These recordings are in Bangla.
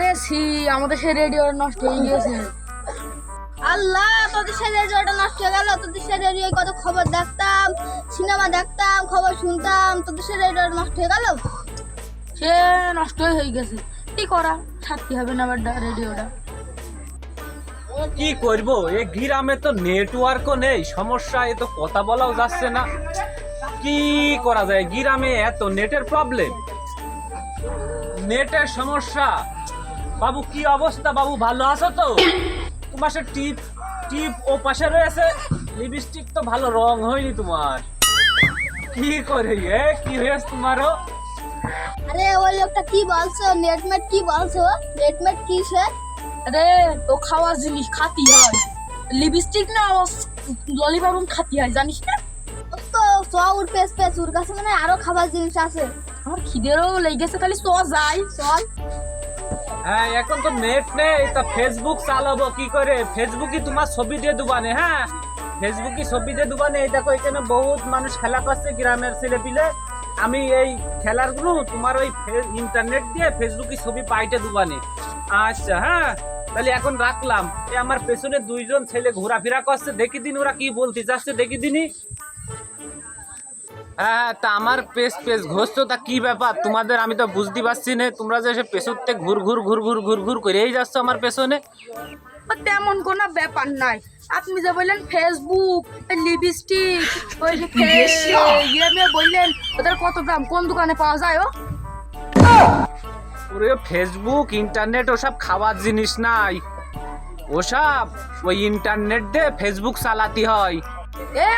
আরে আমাদের সেই রেডিও নষ্ট হয়ে গেছে। আল্লাহ, তোদের সেই রেডিওটা নষ্ট হয়ে গেল। তোদের সেই রেডিও কত খবর দেখতাম, সিনেমা দেখতাম, খবর শুনতাম, তোদের সেই রেডিও নষ্ট হয়ে গেল। সে নষ্ট হয়ে গেছে, কি করা, ছাড়তে হবে না আবার রেডিওটা। কি করবো, এই গ্রামে তো নেটওয়ার্কও নেই, সমস্যা, এ তো কথা বলাও যাচ্ছে না। কি করা যায়, গ্রামে এত নেটের প্রবলেম, নেটের সমস্যা। বাবু কি অবস্থা, বাবু ভালো আছো তো? তোমার সে টিপ টিপ ও পাশে রয়েছে, লিপস্টিক তো ভালো রং হয়নি তোমার। কি করে কি হয়েছে তোমারও? আরে ওই লোকটা কি বলছো, নেটমেট কি বলছো? নেটমেট কি সে? আরে ও খাওয়ার জিনিস খাতি হয়, লিপস্টিক না ললিপপ খাতি হয়, জানিস না? তো ওর পেস ওর কাছে মানে আরো খাবার জিনিস আছে। আমার খিদেরও লেগেছে, খালি যাই চল। হ্যাঁ, এখন তো নেট নেই, তা ফেসবুক চালাবো কি করে? ফেসবুকই তোমার ছবি দিয়ে দুবানে। হ্যাঁ, ফেসবুকই ছবি দিয়ে দুবানে। এই দেখো, এখানে বহুত মানুষ খেলা করছে, গ্রামের ছেলে পিলে। আমি এই খেলার গুলো তোমার ওই ইন্টারনেট দিয়ে ফেসবুকই ছবি পাইটে দুবানে। আচ্ছা, হ্যাঁ, তাহলে এখন রাখলাম। এ আমার পেছনে দুইজন ছেলে ঘোরাফেরা করছে, দেখি দিন ওরা কি বলতে চাচ্ছে, দেখি দিনই। হ্যাঁ, তা আমার পেছ ঘষছো, তা কি ব্যাপার তোমাদের? আমি তো বুঝতে পারছি না, তোমরা যে সে পেছনতে ঘুর ঘুর করেই যাচ্ছ আমার পেছনে। তেমন কোনো ব্যাপার নাই, আপনি যে বললেন ফেসবুক, লিপস্টিক, ওই যে বললেন ওদের কত দাম, কোন দোকানে পাওয়া যায়? ওরে ফেসবুক ইন্টারনেট ওসব খাওয়ার জিনিস নাই, ওসব ওই ইন্টারনেট দিয়ে ফেসবুক চালাতে হয়।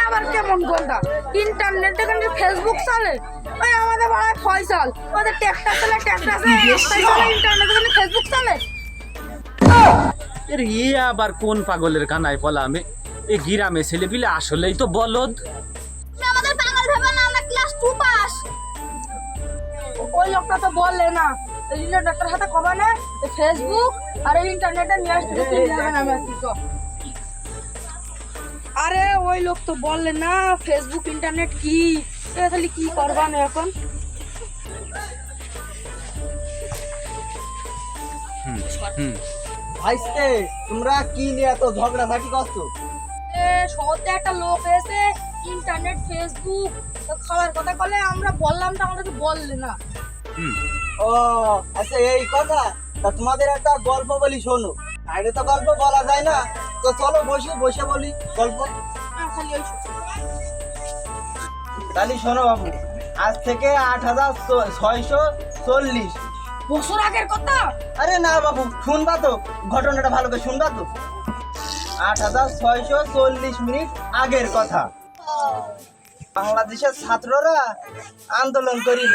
আবার কেমন কথা, ইন্টারনেটে কিন্তু ফেসবুক চলে? ওই আমাদের বাড়ায় ফয়সাল, ওদের ট্যাক্টার চলে, ইন্টারনেটে ফেসবুক চলে? আবার কোন পাগলের কানায় পলা? আমি এই গ্রামে ছেলে পিলে আসলেই তো বলদ। আমাদের পাগল ভেবে না, আমরা ক্লাস 2 পাস। ওই লোকটা তো বললে না, ডাক্তার হাতে কবা না ফেসবুক আর ইন্টারনেটে নিয়ে আসতে যাবে না। আরে ওই লোক তো বললে না ফেসবুক ইন্টারনেট কি, তাহলে কি করবা না এখন? ভাইস্তে, তোমরা কি নিয়ে এত ঝগড়াঝাটি করছো? শহরে একটা লোক এসে ইন্টারনেট ফেসবুক খাওয়ার কথা বলে, আমরা বললাম তো, আমাদের তো বললে না। ও আচ্ছা, এই কথা। তা তোমাদের একটা গল্প বলি, শোনো। আগে তো গল্প বলা যায় না, তো চলো বসে বলি গল্প। তাহলে শোনো বাবু, আজ থেকে 8640 বছর আগের কথা। আরে না বাবু, শুনবা তো, ঘটনাটা ভালো করে শুনবা তো। 8640 মিনিট আগের কথা। বাংলাদেশের ছাত্ররা আন্দোলন করিল।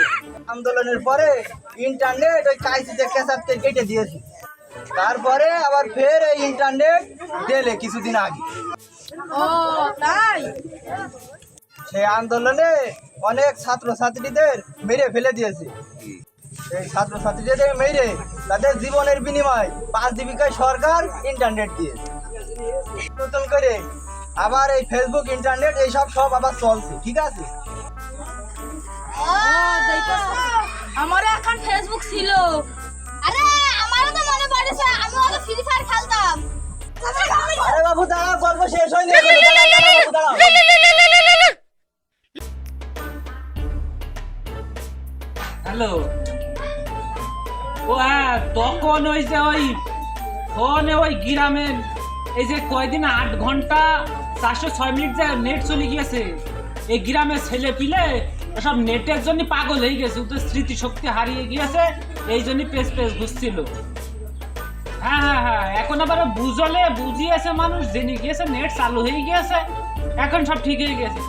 আন্দোলনের পরে ইন্টারনেট ওই কাইসিতে কেসারতে কেটে দিয়েছে। তারপরে আবার ফের এই ইন্টারনেট দিলে কিছুদিন আগে। ও তাই? সেই আন্দোলনে অনেক ছাত্রছাত্রীদের মেরে ফেলে দিয়েছে। এই ছাত্রছাত্রীদের মেরে তাদের জীবনের বিনিময় 5 জীবিকায় সরকার ইন্টারনেট দিয়েছে। নতুন করে আবার এই ফেসবুক ইন্টারনেট এইসব সব আবার চলছে, ঠিক আছে? আমার এখন ফেসবুক ছিল। আরে আমারও তো মনে পড়েছে, আমি ওটা ফ্রি ফায়ার খেলতাম। আরে বাবু দাঁড়াও, গল্প শেষ হয়নি এখনো। দাঁড়াও। হ্যালো, ও হ্যাঁ, তখন ওই যে ওই ফোনে ওই গ্রামের এই যে কয়দিন 8 ঘন্টা 406 মিনিট যে নেট চলে গিয়েছে, এই গ্রামের ছেলে পিলে সব নেটের জন্য পাগল হয়ে গেছে, ওদের স্মৃতিশক্তি হারিয়ে গিয়েছে, এই জন্য পেজ ঘুরছিল। হ্যাঁ, এখন আবার বুঝিয়েছে মানুষ, জেনে গিয়েছে নেট চালু হয়ে গিয়েছে, এখন সব ঠিক হয়ে গেছে।